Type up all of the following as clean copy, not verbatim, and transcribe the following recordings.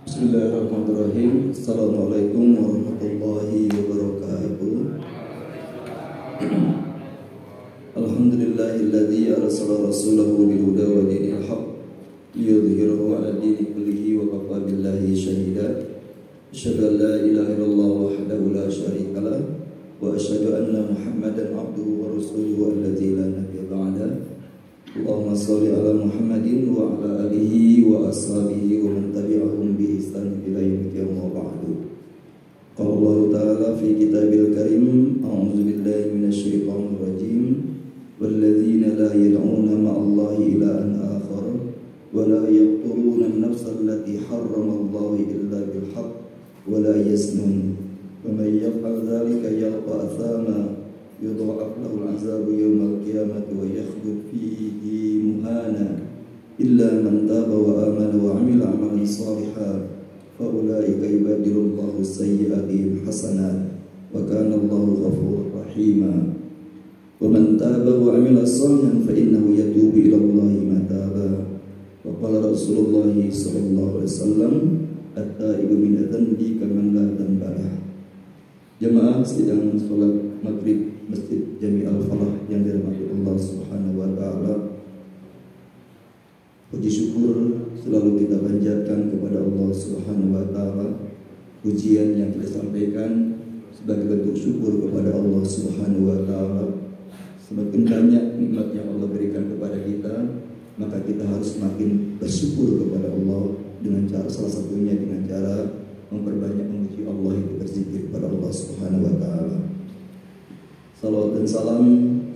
Bismillahirrahmanirrahim. Assalamualaikum warahmatullahi wabarakatuh. Alhamdulillahilladzi arsala rasulahu bil huda wa dinil haqq liyudhhirahu 'ala dini kullihi wa kafa billahi shahida. Asyhadu an la ilaha illallah wahdahu la syarika lah wa asyhadu anna Muhammadan 'abduhu wa rasuluhu alladzi la nabiyya ba'da. Allahumma shalli ala Muhammadin wa ala alihi wa ashabihi wa man tabi'ahum bi ihsan ila yaumil qiyamah wa ba'du. Qala Allah ta'ala fi kitabil karim, a'udzu billahi minasyaitonir rajim. Walladzina la yad'una ma'allahi ilahan akhar wa la yaqtuluna an-nafsa allati harrama Allah illa bil haqq wa la yaznun. Wa man yaf'al dhalika yalqa athama yudha'af lahu al-'adzabu yawmal qiyamati wa yakhlud fihi muhana illa man taba wa amana wa 'amila 'amalan shalihan fa ulaika yubaddilu Allahu sayyi'atihim hasanat wa kana Allahu ghafurur rahima. Wa man taba wa 'amila shalihan fa innahu yatubu ila Allahi mataba. Wa qala Rasulullah sallallahu alaihi wasallam at-taibu min adh-dhanbi kaman la dhanba lahu. Jemaah sidang salat maghrib Masjid Jami Al-Falah yang dirahmati Allah Subhanahu wa taala. Puji syukur selalu kita panjatkan kepada Allah Subhanahu wa taala. Pujian yang kita sampaikan sebagai bentuk syukur kepada Allah Subhanahu wa taala. Semakin banyak nikmat yang Allah berikan kepada kita, maka kita harus semakin bersyukur kepada Allah dengan cara, salah satunya dengan cara memperbanyak memuji Allah, itu berzikir kepada Allah Subhanahu wa taala. Salawat dan salam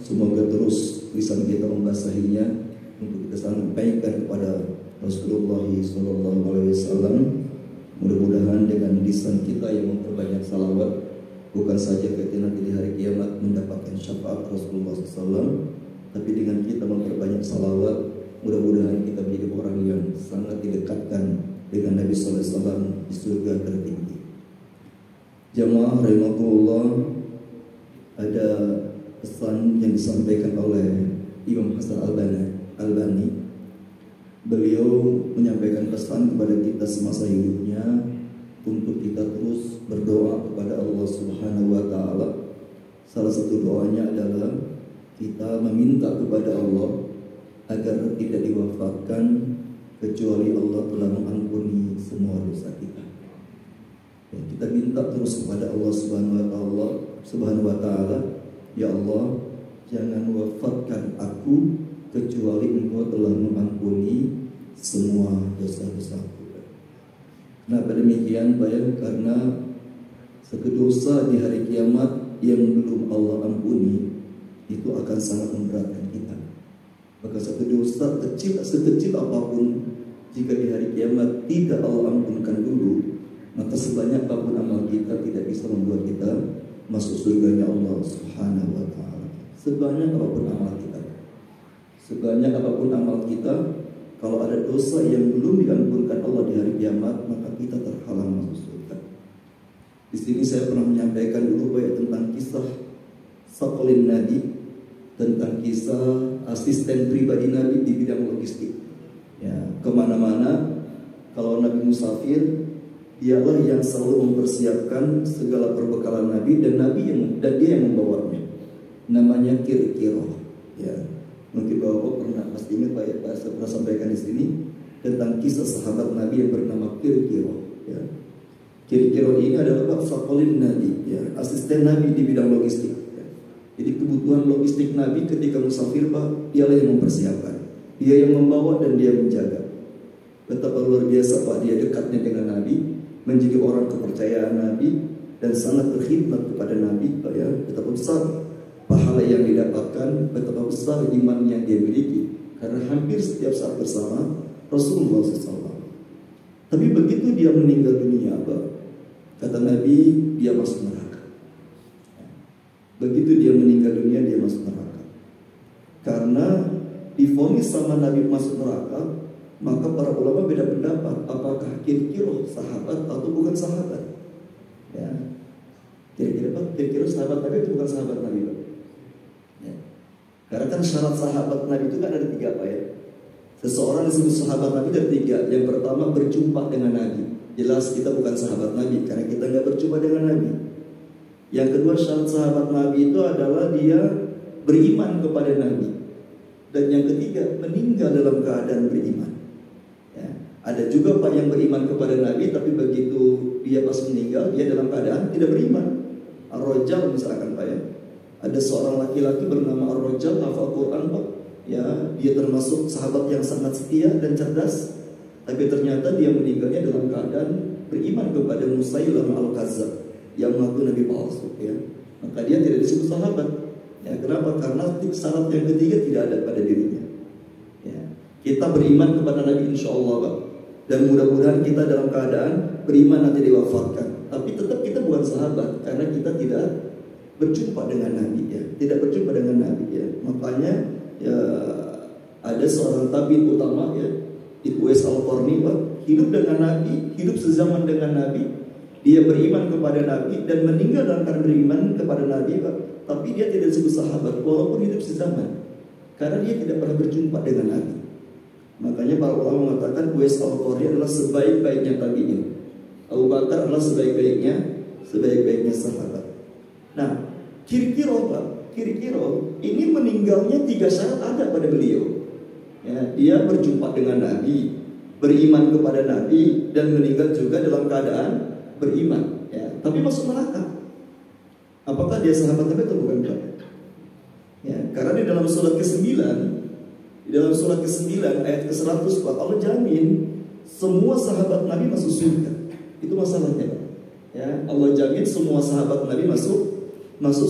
semoga terus lisan kita membasahinya untuk kita sampaikan kepada Rasulullah sallallahu alaihi wasallam. Mudah-mudahan dengan lisan kita yang memperbanyak salawat, bukan saja kita nanti di hari kiamat mendapatkan syafaat Rasulullah SAW, tapi dengan kita memperbanyak salawat, mudah-mudahan kita menjadi orang yang sangat didekatkan dengan Nabi sallallahu alaihi wasallam di surga tertinggi. Jamaah rahimakumullah, ada pesan yang disampaikan oleh Imam Hasan Albani. Beliau menyampaikan pesan kepada kita semasa hidupnya untuk kita terus berdoa kepada Allah Subhanahu wa taala. Salah satu doanya adalah kita meminta kepada Allah agar tidak diwafatkan kecuali Allah telah mengampuni semua dosa kita. Ya, kita minta terus kepada Allah Subhanahu wa taala, ya Allah, jangan wafatkan aku kecuali Engkau telah mengampuni semua dosa-dosaku. Kenapa demikian? Karena satu dosa di hari kiamat yang belum Allah ampuni itu akan sangat memberatkan kita. Maka satu dosa kecil, sekecil apapun, jika di hari kiamat tidak Allah ampunkan dulu, maka sebanyak apapun amal kita tidak bisa membuat kita masuk surganya Allah Subhanahu wa taala. Sebanyak apapun amal kita, kalau ada dosa yang belum diampunkan Allah di hari kiamat, maka kita terhalang masuk surga. Di sini saya pernah menyampaikan dulu tentang kisah Saqalin Nabi, tentang kisah asisten pribadi Nabi di bidang logistik. Ya, kemana-mana kalau Nabi musafir, dialah yang selalu mempersiapkan segala perbekalan Nabi, dan dia yang membawanya. Namanya Kirkiro. Ya, mungkin Bapak pernah pasti ingat saya pernah sampaikan di sini tentang kisah sahabat Nabi yang bernama Kirkiro. Ya, Kirkiro ini adalah Saqalin Nabi, ya, asisten Nabi di bidang logistik. Ya. Jadi kebutuhan logistik Nabi ketika musafir, dialah yang mempersiapkan, dia yang membawa dan dia menjaga. Betapa luar biasa dia dekatnya dengan Nabi, menjadi orang kepercayaan Nabi dan sangat berkhidmat kepada Nabi. Ya, betapa besar pahala yang didapatkan, betapa besar iman yang dia miliki, karena hampir setiap saat bersama Rasulullah SAW. Tapi begitu dia meninggal dunia, kata Nabi, dia masuk neraka. Begitu dia meninggal dunia, dia masuk neraka. Karena divonis sama Nabi masuk neraka, maka para ulama beda pendapat apakah Kirkiro sahabat atau bukan sahabat. Ya, kira-kira sahabat Nabi itu bukan sahabat Nabi, Pak. Ya. Karena kan syarat sahabat Nabi itu kan ada 3, Pak, ya. Seseorang disebut sahabat Nabi ada 3. Yang pertama berjumpa dengan Nabi. jelas kita bukan sahabat Nabi karena kita nggak berjumpa dengan Nabi. Yang kedua, syarat sahabat Nabi itu adalah dia beriman kepada Nabi. Dan yang ketiga, meninggal dalam keadaan beriman. Ya. Ada juga Pak yang beriman kepada Nabi, tapi begitu dia pas meninggal, dia dalam keadaan tidak beriman. Ar-Rajal misalkan Pak ya. Ada seorang laki-laki bernama Ar-Rajal, hafal Quran Pak. Ya, dia termasuk sahabat yang sangat setia dan cerdas. Tapi ternyata dia meninggalnya dalam keadaan beriman kepada Musailamah Al-Kazzab yang mengaku Nabi palsu ya. Maka dia tidak disebut sahabat. Ya, kenapa? Karena syarat yang ketiga tidak ada pada dirinya. Ya. Kita beriman kepada Nabi insya Allah Pak. Dan mudah-mudahan kita dalam keadaan beriman nanti diwafatkan. Tapi tetap kita bukan sahabat karena kita tidak berjumpa dengan Nabi ya. Tidak berjumpa dengan Nabi ya. Makanya ya, ada seorang tabi'in utama ya, Uwais Al-Qarni Pak, hidup dengan Nabi, hidup sezaman dengan Nabi. Dia beriman kepada Nabi dan meninggal dalam keadaan beriman kepada Nabi Pak. Tapi dia tidak disebut sahabat walaupun hidup sezaman karena dia tidak pernah berjumpa dengan Nabi. Makanya para ulama mengatakan Uwais Al-Qarni adalah sebaik-baiknya tabi'in. Abu Bakar adalah sebaik-baiknya sahabat. Nah, Kirkiro Pak, Kirkiro ini meninggalnya 3 syarat ada pada beliau. Ya, dia berjumpa dengan Nabi, beriman kepada Nabi, dan meninggal juga dalam keadaan beriman. Ya, tapi masuk neraka. Apakah dia sahabat Nabi atau bukan? Ya, karena di dalam surat ke-9, ayat ke-100 Pak, Allah jamin semua sahabat Nabi masuk surga. Itu masalahnya Pak. Ya, Allah jamin semua sahabat Nabi masuk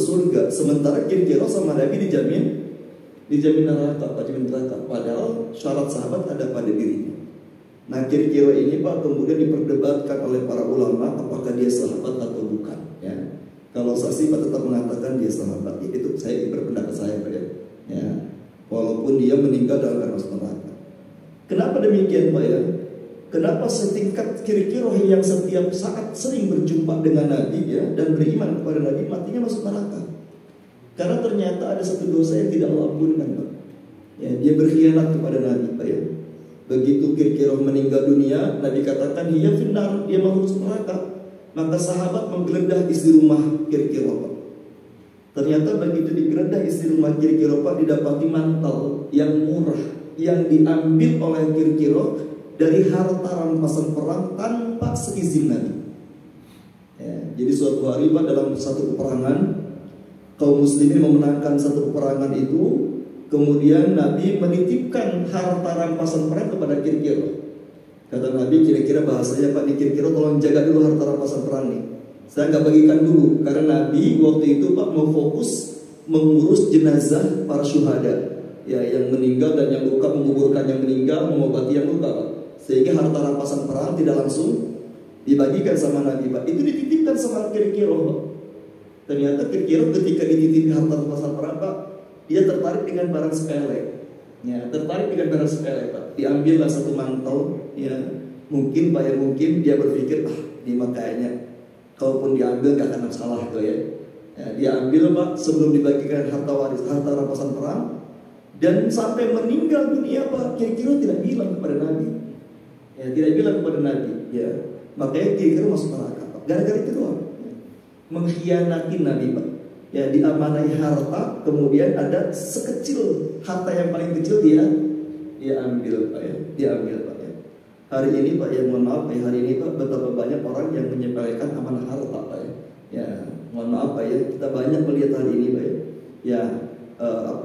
surga. Sementara kira-kira sama Nabi dijamin neraka, padahal syarat sahabat ada pada dirinya. Nah, kira-kira ini Pak kemudian diperdebatkan oleh para ulama apakah dia sahabat atau bukan. Ya, kalau saksi Pak tetap mengatakan dia sahabat. Itu saya berpendapat saya Pak ya. Ya, walaupun dia meninggal dalam keadaan neraka. Kenapa demikian Pak ya? Kenapa setingkat kira-kira yang setiap saat sering berjumpa dengan Nabi ya dan beriman kepada Nabi matinya masuk neraka? Karena ternyata ada satu dosa yang tidak Allah ampunkan Pak. Ya, dia berkhianat kepada Nabi Pak ya. Begitu kira-kira meninggal dunia, Nabi katakan dia finnar, dia masuk neraka. Maka sahabat menggeledah isi rumah kira-kira Pak. Ternyata begitu digeledah isi rumah kira-kira Pak, didapati mantel yang murah yang diambil oleh kira-kira dari harta rampasan perang tanpa seizin Nabi. Ya, jadi suatu hari Pak dalam satu peperangan kaum muslimin memenangkan satu peperangan itu, kemudian Nabi menitipkan harta rampasan perang kepada kira-kira. Kata Nabi, kira-kira bahasanya Pak, kira-kira tolong jaga dulu harta rampasan perang nih. Saya nggak bagikan dulu karena Nabi waktu itu Pak mau fokus mengurus jenazah para syuhada, ya yang meninggal dan yang luka, menguburkan yang meninggal, mengobati yang luka Pak. Sehingga harta rampasan perang tidak langsung dibagikan sama Nabi Pak. Itu dititipkan sama kira-kira Pak. Ternyata kira-kira ketika dititipi harta rampasan perang Pak, dia tertarik dengan barang sepele. Ya, tertarik dengan barang sepele Pak. Diambillah satu mantel, ya mungkin Pak ya mungkin dia berpikir ini mah kayaknya kalaupun diambil gak akan masalah tuh ya. Ya, dia ambil Pak sebelum dibagikan harta waris, harta rampasan perang, dan sampai meninggal dunia Pak kira-kira tidak bilang kepada Nabi. Ya, tidak bilang kepada Nabi. Ya, makanya kira-kira masuk neraka Pak. Gara-gara itu doang. Mengkhianati Nabi Pak. Ya, diamanai harta, kemudian ada sekecil harta yang paling kecil dia ambil Pak ya. Dia ambil Pak ya. Hari ini Pak ya, mohon maaf ya, hari ini Pak betapa banyak orang yang menyepelekan amanah harta Pak ya. Ya, mohon maaf Pak ya, kita banyak melihat hari ini Pak ya. Ya,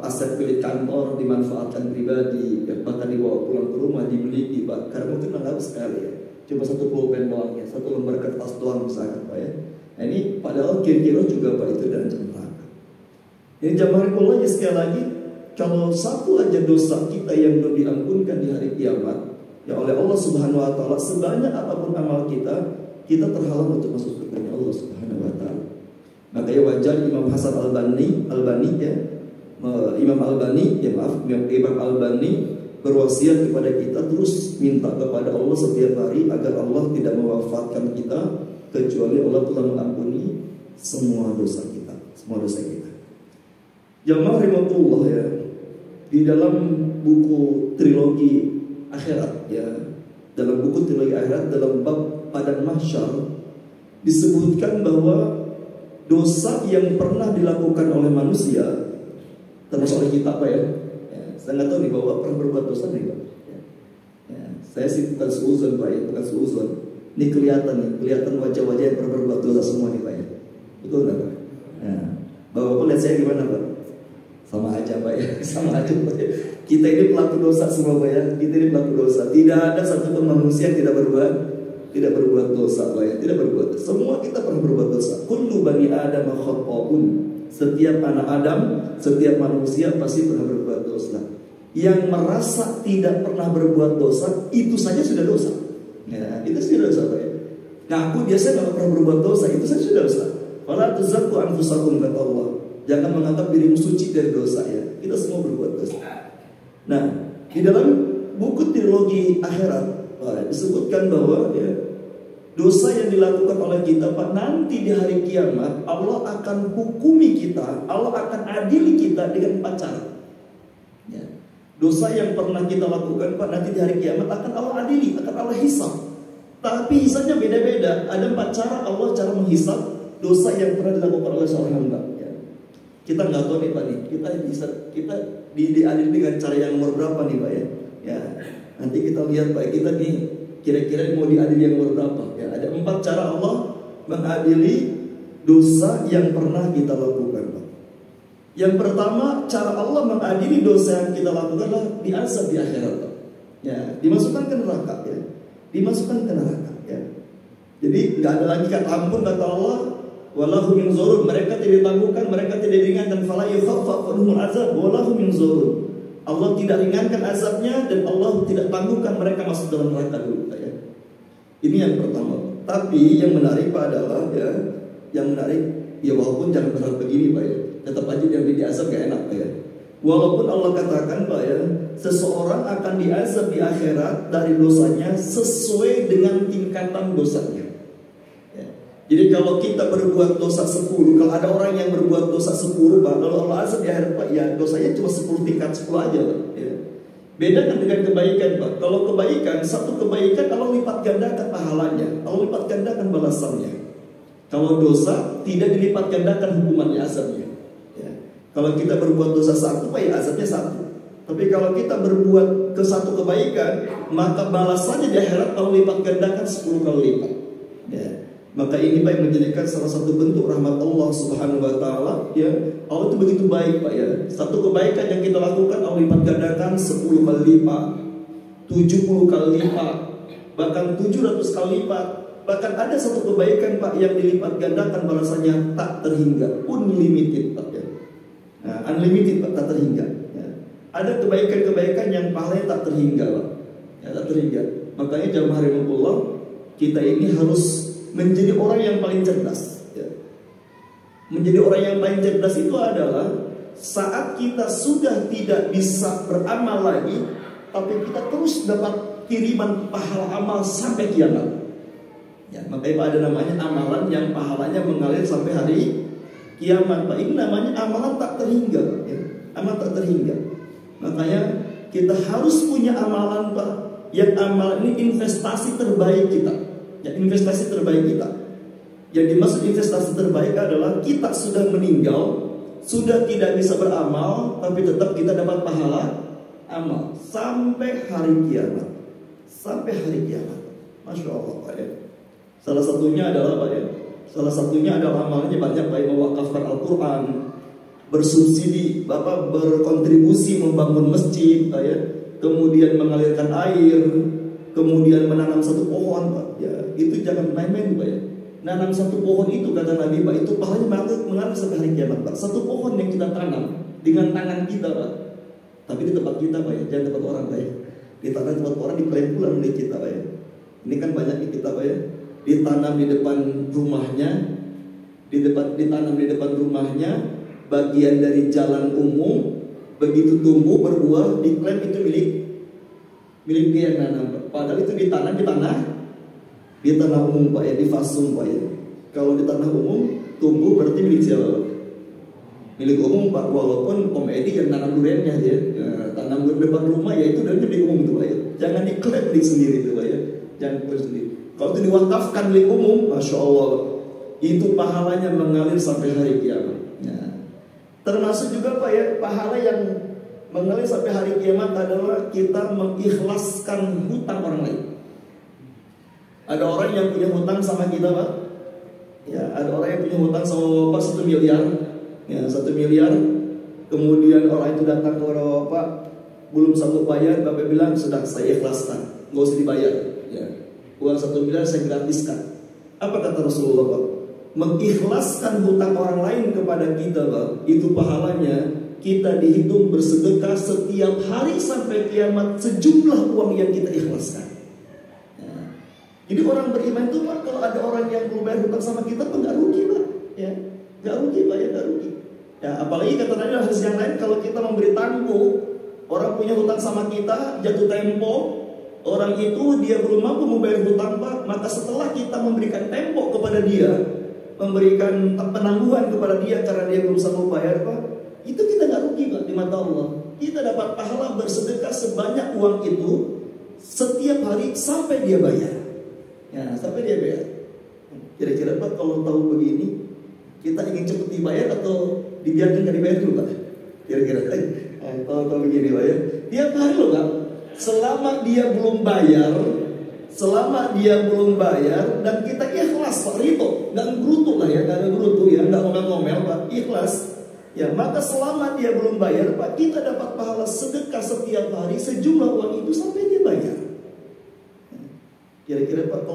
aset milik kantor dimanfaatkan pribadi, ya, bahkan dibawa pulang ke rumah dimiliki Pak. Karena mungkin menganggap sekali ya. Cuma satu pulpen doang ya, satu lembar kertas doang misalkan Pak ya. Nah, ini padahal kira-kira juga Pak itu dan neraka. Ini jamaah Allah ya, sekali lagi, kalau satu aja dosa kita yang belum diampunkan di hari kiamat ya oleh Allah Subhanahu wa taala, sebanyak apapun amal kita terhalang untuk masuk surga Allah Subhanahu wa taala. Makanya wajar Imam Hasan Al-Albani ya, Imam Albani berwasiat kepada kita terus minta kepada Allah setiap hari agar Allah tidak mewafatkan kita kecuali Allah telah mengampuni semua dosa kita. Jamaah rahmatullah ya, di dalam buku trilogi akhirat ya, dalam buku teologi akhirat dalam bab Padang Mahsyar disebutkan bahwa dosa yang pernah dilakukan oleh manusia, termasuk oleh kita Pak ya. Saya nggak tahu nih bahwa pernah berbuat dosa nih Pak. Saya sih bukan seuzon Pak ya, bukan seuzon. Ini kelihatan wajah-wajah yang pernah berbuat dosa semua nih Pak ya. Betul nggak Pak? Bapak lihat saya gimana Pak? Sama aja Pak ya, sama aja Pak ya. Kita ini pelaku dosa semua Pak ya. Kita ini pelaku dosa. Tidak ada satupun manusia yang tidak berbuat dosa Pak ya. Tidak berbuat. Semua kita pernah berbuat dosa. Kullu bani Adam khata'un. Setiap anak Adam, setiap manusia pasti pernah berbuat dosa. Yang merasa tidak pernah berbuat dosa, itu saja sudah dosa. Ya, itu sudah dosa Pak ya. Ngaku dia saya nggak pernah berbuat dosa, itu saja sudah dosa. Fala tuzakku anfusakum kata Allah. Jangan menganggap dirimu suci dari dosa ya. Kita semua berbuat dosa. Nah, di dalam buku teologi akhirat Pak, disebutkan bahwa ya, dosa yang dilakukan oleh kita Pak, nanti di hari kiamat Allah akan hukumi kita, Allah akan adili kita dengan 4 cara. Ya. Dosa yang pernah kita lakukan Pak, nanti di hari kiamat akan Allah adili, akan Allah hisab. Tapi hisabnya beda-beda. Ada 4 cara Allah cara menghisab dosa yang pernah dilakukan oleh seorang hamba. Ya. Kita nggak tahu nih Pak nih, kita diadili dengan cara yang nomor berapa nih Pak ya? Ya, nanti kita lihat Pak, kita nih kira-kira mau diadili yang nomor berapa? Ya, ada 4 cara Allah mengadili dosa yang pernah kita lakukan Pak. Yang pertama, cara Allah mengadili dosa yang kita lakukan adalah diazab di akhirat Pak. Ya, dimasukkan ke neraka ya. Dimasukkan ke neraka ya. Jadi nggak ada lagi kata ampun kata Allah. Wallahu min zurun, mereka tidak ditangguhkan, mereka tidak ringankan. Fala yukhaffaf anhumul azab, wallahu min zurun. Allah tidak ringankan azabnya dan Allah tidak tangguhkan mereka masuk dalam neraka dulu ya. Ini yang pertama. Tapi yang menarik Pak adalah ya, yang menarik ya walaupun jangan berharap begini Pak ya. Tetap aja yang diazab gak enak Pak ya. Walaupun Allah katakan Pak ya, seseorang akan diazab di akhirat dari dosanya sesuai dengan tingkatan dosanya. Jadi kalau kita berbuat dosa 10, kalau ada orang yang berbuat dosa 10 Pak, lalu Allah azab di akhirat Pak, ya dosanya cuma 10 tingkat 10 aja Pak ya. Beda kan dengan kebaikan Pak. Kalau kebaikan, satu kebaikan Allah lipat gandakan pahalanya, Allah lipat gandakan balasannya. Kalau dosa tidak dilipat gandakan hukumannya, azabnya ya. Kalau kita berbuat dosa 1 Pak ya azabnya 1. Tapi kalau kita berbuat ke satu kebaikan, maka balasannya di akhirat Allah lipat gandakan 10 kali lipat ya. Maka ini Pak yang menjadikan salah satu bentuk rahmat Allah Subhanahu wa taala ya. Allah itu begitu baik Pak ya. Satu kebaikan yang kita lakukan Allah lipat gandakan 10 kali lipat, 70 kali lipat, bahkan 700 kali lipat. Bahkan ada satu kebaikan Pak yang dilipat gandakan balasannya tak terhingga, unlimited Pak ya. Nah, unlimited Pak, tak terhingga ya. Ada kebaikan-kebaikan yang pahalanya tak terhingga Pak ya, tak terhingga. Makanya jamaah rahimakumullah, kita ini harus menjadi orang yang paling cerdas ya. Menjadi orang yang paling cerdas itu adalah saat kita sudah tidak bisa beramal lagi, tapi kita terus dapat kiriman pahala amal sampai kiamat ya. Makanya Pak ada namanya amalan yang pahalanya mengalir sampai hari kiamat Pak. Ini namanya amalan tak terhingga ya. Amalan tak terhingga. Makanya kita harus punya amalan Pak, yang amal ini investasi terbaik kita ya, investasi terbaik kita. Yang dimaksud investasi terbaik adalah kita sudah meninggal, sudah tidak bisa beramal, tapi tetap kita dapat pahala amal sampai hari kiamat. Sampai hari kiamat. Masya Allah Pak ya. Salah satunya adalah Pak ya, salah satunya adalah amalnya banyak Pak, mewakafkan Al-Quran, bersubsidi, Bapak berkontribusi membangun masjid Pak ya, kemudian mengalirkan air, kemudian menanam satu pohon Pak ya. Itu jangan main-main Pak ya. Nanam satu pohon itu kata Nabi Pak, itu pahalanya mengalir sampai hari kiamat Pak. Satu pohon yang kita tanam dengan tangan kita Pak. Tapi di tempat kita Pak ya, jangan tempat orang Pak ya. Ditanam tempat orang, diklaim pula oleh kita Pak ya. Ini kan banyak di kita Pak ya. Ditanam di depan rumahnya, ditanam di depan rumahnya, bagian dari jalan umum, begitu tumbuh berbuah, diklaim itu milik dia yang nanam Pak. Padahal itu ditanam di tanah umum Pak ya, di fasum Pak ya. Kalau di tanah umum tumbuh berarti milik siapa Pak? Milik umum Pak, walaupun komedi yang tanam duriannya ya. Tanam durian depan rumah ya itu duriannya milik umum tuh Pak ya. Jangan diklaim milik sendiri tuh Pak ya. jangan kumpulin sendiri. Kalau itu diwakafkan milik umum, masya Allah, itu pahalanya mengalir sampai hari kiamat. Nah, termasuk juga Pak ya, pahala yang mengalir sampai hari kiamat adalah kita mengikhlaskan hutang orang lain. Ada orang yang punya hutang sama kita Pak. Ya, ada orang yang punya hutang sama Bapak 1 miliar. Ya, 1 miliar. Kemudian orang itu datang kepada Bapak, belum sanggup bayar, Bapak bilang, sudah saya ikhlaskan, nggak usah dibayar. Ya. Uang 1 miliar saya gratiskan. Apa kata Rasulullah Pak? Mengikhlaskan hutang orang lain kepada kita Pak, itu pahalanya kita dihitung bersedekah setiap hari sampai kiamat sejumlah uang yang kita ikhlaskan. Ya. Jadi orang beriman itu Pak, kalau ada orang yang belum bayar hutang sama kita Pak, nggak rugi Pak. Ya, nggak rugi Pak ya, nggak rugi. Ya, apalagi kata Nabi hadis yang lain, kalau kita memberi tempo, orang punya hutang sama kita, jatuh tempo, orang itu dia belum mampu membayar hutang Pak, maka setelah kita memberikan tempo kepada dia, memberikan penangguhan kepada dia karena dia belum sanggup bayar Pak, itu kita nggak rugi Pak di mata Allah. Kita dapat pahala bersedekah sebanyak uang itu setiap hari sampai dia bayar. Ya, sampai dia bayar. Kira-kira Pak kalau tahu begini, kita ingin cepat dibayar atau dibiarkan nggak dibayar dulu Pak? Kira-kira kalau begini Pak ya, tiap hari loh Pak, selama dia belum bayar, dan kita ikhlas Pak, Rito, nggak gerutu lah ya, nggak gerutu ya, nggak ngomel-ngomel Pak, ikhlas. Ya, maka selama dia belum bayar Pak, kita dapat pahala sedekah setiap hari sejumlah uang itu sampai dia bayar. Kira-kira Pak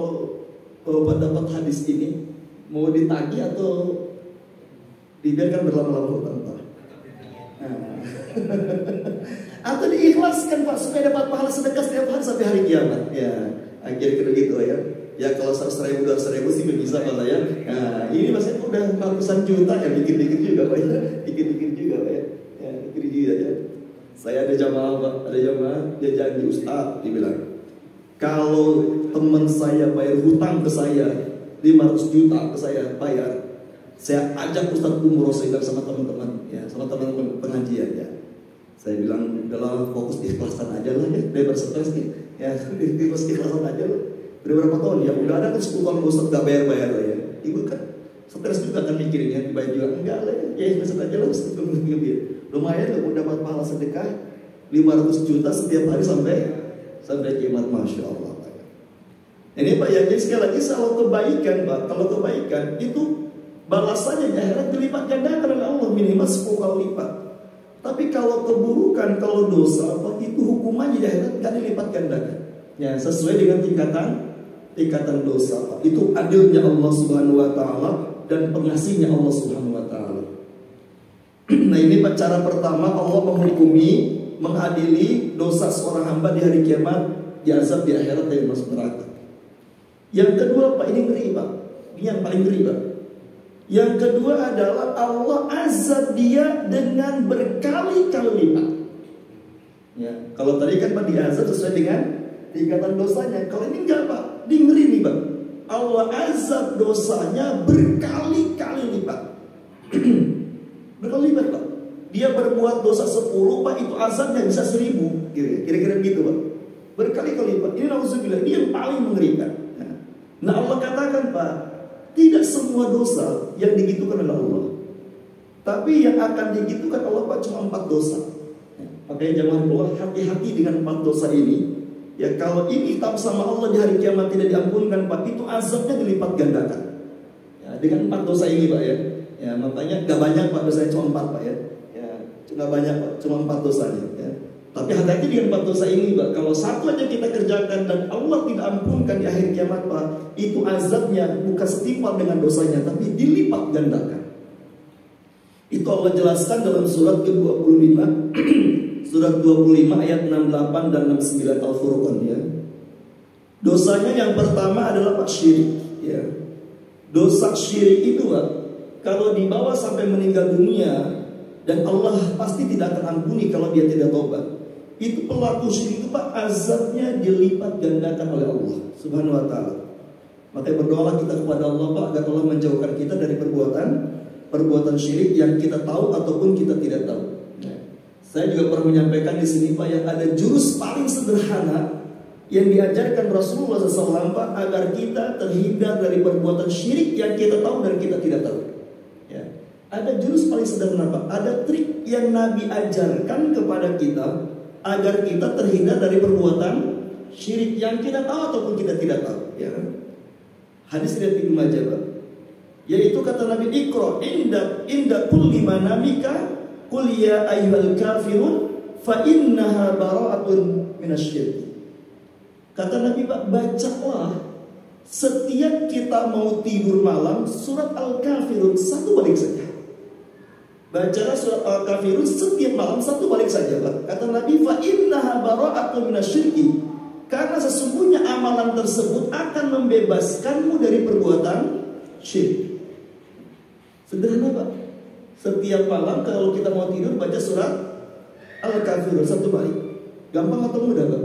kalau Pak dapat hadis ini, mau ditagih atau dibiarkan berlama-lama hutang Pak? Atau diikhlaskan Pak supaya dapat pahala sedekah setiap hari sampai hari kiamat. Ya, kira-kira gitu ya. Ya kalau 100.000, 200.000 sih bisa Pak ya. Nah, ini maksudnya udah ratusan juta ya, dikit-dikit juga Pak ya. Dikit-dikit juga Pak ya. Ya, dikit juga ya. Saya ada jamaah Pak, dia janji Ustaz, dibilang, kalau teman saya bayar hutang ke saya 500 juta ke saya bayar, saya ajak Ustaz umroh saya sama teman-teman ya, sama teman-teman pengajian ya. Saya bilang udahlah fokus ikhlasan aja lah ya, daripada stres nih ya, fokus ikhlasan aja lah. Udah berapa tahun ya, udah ada kan 10 tahun Ustaz gak bayar lah ya. Ibu kan stres juga kan mikirin ya, dibayar juga enggak lah ya, ikhlasan aja lah Ustaz. Lumayan loh dapat pahala sedekah 500 juta setiap hari sampai kiamat, masya Allah. Ini Pak ya, jadi sekali lagi kalau kebaikan Pak, kalau kebaikan itu balasannya di akhirat dilipat gandakan oleh Allah minimal 10 kali lipat. Tapi kalau keburukan, kalau dosa Pak, itu hukumannya di akhirat gak dilipat gandakan. Ya, sesuai dengan tingkatan dosa Pak. Itu adilnya Allah Subhanahu wa taala dan pengasihnya Allah Subhanahu wa taala. Nah, ini Pak cara pertama Allah menghukumi, mengadili dosa seorang hamba di hari kiamat, diazab di akhirat dan masuk neraka. Yang kedua Pak, ini ngeri Pak. Ini yang paling ngeri Pak. Yang kedua adalah Allah azab dia dengan berkali-kali lipat. Ya, kalau tadi kan Pak diazab sesuai dengan tingkatan dosanya. Kalau ini enggak Pak, ini ngeri nih Pak. Allah azab dosanya berkali-kali lipat. Berkali lipat Pak. Dia berbuat dosa 10 Pak, itu azabnya bisa 1000. Kira-kira begitu Pak. Berkali-kali lipat. Ini nauzubillah, ini yang paling mengerikan. Nah Allah katakan Pak, tidak semua dosa yang digitukan oleh Allah, tapi yang akan digitukan Allah Pak cuma 4 dosa. Makanya jamaah Allah hati-hati dengan 4 dosa ini. Ya kalau ini hitam sama Allah di hari kiamat tidak diampunkan Pak, itu azabnya dilipat gandakan. Ya, dengan 4 dosa ini Pak ya. Ya makanya gak banyak Pak dosanya, cuma 4 Pak ya. Ya gak banyak Pak, cuma 4 dosanya. Ya. Tapi hati-hati dengan 4 dosa ini Pak. Kalau satu aja kita kerjakan dan Allah tidak ampunkan di akhir kiamat Pak, itu azabnya bukan setimpal dengan dosanya, tapi dilipat gandakan. Itu Allah jelaskan dalam surat ke-25 Surat 25 ayat 68 dan 69 Al-Furqan ya. Dosanya yang pertama adalah Pak syirik ya. Dosa syirik itu Pak, kalau dibawa sampai meninggal dunia, dan Allah pasti tidak akan ampuni kalau dia tidak tobat. Itu pelaku syirik itu Pak, azabnya dilipat gandakan oleh Allah Subhanahu wa taala. Makanya berdoalah kita kepada Allah Pak, agar Allah menjauhkan kita dari perbuatan syirik yang kita tahu ataupun kita tidak tahu. Saya juga pernah menyampaikan di sini Pak, yang ada jurus paling sederhana yang diajarkan Rasulullah SAW, Pak, agar kita terhindar dari perbuatan syirik yang kita tahu dan kita tidak tahu. Ya. Ada jurus paling sederhana, Pak. Ada trik yang Nabi ajarkan kepada kita agar kita terhindar dari perbuatan syirik yang kita tahu ataupun kita tidak tahu. Ya. Hadis riwayat Ibnu Majah, Pak. Yaitu kata Nabi, Iqra inda kulli manamika qul ya ayyuhal kafirun fa innaha bara'atun minasyirk. Kata Nabi, Pak, bacalah setiap kita mau tidur malam surat Al-Kafirun satu balik saja. Bacalah surat Al-Kafirun setiap malam satu balik saja, Pak. Kata Nabi, fa innaha bara'atun minasyirki. Karena sesungguhnya amalan tersebut akan membebaskanmu dari perbuatan syirik. Sederhana, Pak. Setiap malam kalau kita mau tidur baca surat Al-Kafirun satu balik. Gampang atau mudah, Pak?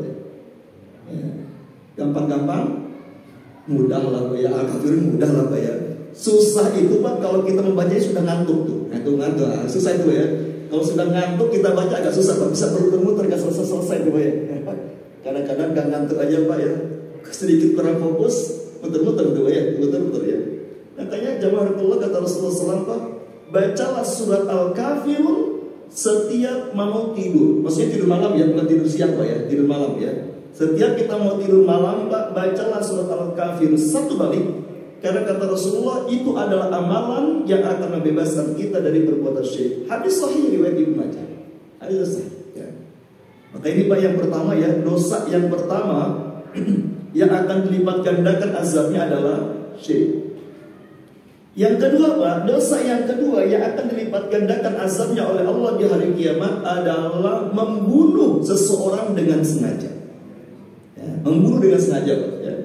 Ya. Gampang-gampang, mudah lah, Pak ya. Al-Kafirun mudah lah, Pak ya. Susah itu, Pak, kalau kita membacanya sudah ngantuk tuh. Ngantuk, susah itu ya. Kalau sudah ngantuk kita baca agak susah, Pak. Bisa bermuter-muter, gak selesai-selesai tuh, Pak ya. Kadang-kadang gak ngantuk aja, Pak ya. Sedikit kurang fokus, muter-muter tuh, Pak ya. Muter-muter ya. Makanya jamaah Allah kata Rasulullah SAW, Pak, bacalah surat Al-Kafirun setiap mau tidur. Maksudnya tidur malam ya, bukan tidur siang, Pak ya. Tidur malam ya. Setiap kita mau tidur malam, Pak, bacalah surat Al-Kafirun satu balik. Karena kata Rasulullah, itu adalah amalan yang akan membebaskan kita dari perbuatan syirik. Hadis sahih riwayat Ibnu Majah. Hadis sahih ya. Maka ini, Pak, yang pertama ya, dosa yang pertama yang akan dilipat gandakan azabnya adalah syirik. Yang kedua, Pak, dosa yang kedua yang akan dilipat gandakan azabnya oleh Allah di hari kiamat adalah membunuh seseorang dengan sengaja. Membunuh dengan sengaja, Pak ya.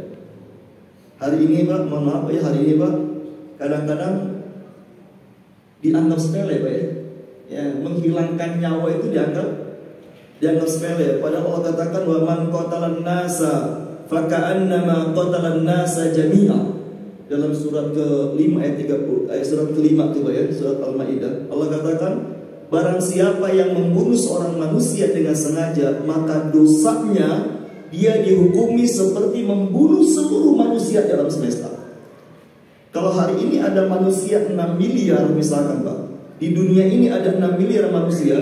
Hari ini, Pak, mohon maaf ya, hari ini, Pak, kadang-kadang dianggap sepele, Pak ya. Ya, menghilangkan nyawa itu dianggap sepele. Padahal Allah katakan, wa man qatalan nasa faka'annama qatalan nasa jami'a. Dalam surat ke-5 ayat 30, surat ke-5 itu, Pak ya, surat Al-Maidah. Allah katakan, barang siapa yang membunuh seorang manusia dengan sengaja, maka dosanya dia dihukumi seperti membunuh seluruh manusia dalam semesta. Kalau hari ini ada manusia 6 miliar misalkan, Pak, di dunia ini ada 6 miliar manusia,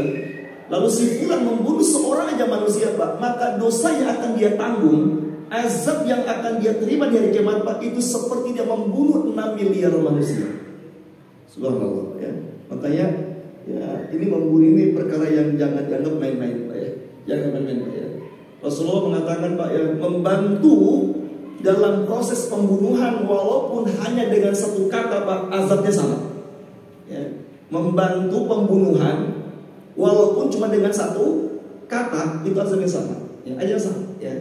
lalu si fulan membunuh seorang aja manusia, Pak, maka dosa yang akan dia tanggung, azab yang akan dia terima di hari kiamat, Pak, itu seperti dia membunuh 6 miliar manusia. Subhanallah ya. Makanya ya, ini membunuh ini perkara yang jangan dianggap main-main, Pak ya. Jangan main-main, Pak ya. Rasulullah mengatakan, Pak ya, membantu dalam proses pembunuhan walaupun hanya dengan satu kata, Pak, azabnya sama. Ya. Membantu pembunuhan walaupun cuma dengan satu kata, itu azabnya sama. Ya, azabnya sama. Ya.